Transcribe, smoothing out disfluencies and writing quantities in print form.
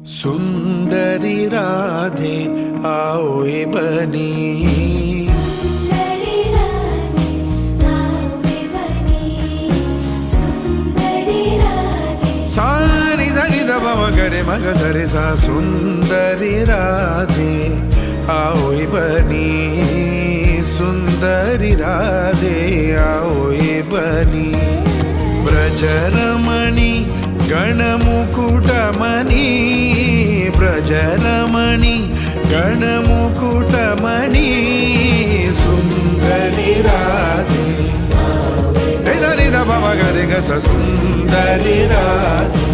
सुंदरी राधे आओ ए बनी, सानी धनी दबा मगरे मग धरे सा। सुंदरी राधे आओ ए बनी, सुंदरी राधे आओ ए बनी। ब्रजरमणि गणमुकुटमणि, ब्रजरमणि गणमुकुटमणि, सुंदरी राधे निध निध भव गरे ग स। सुंदरी राधे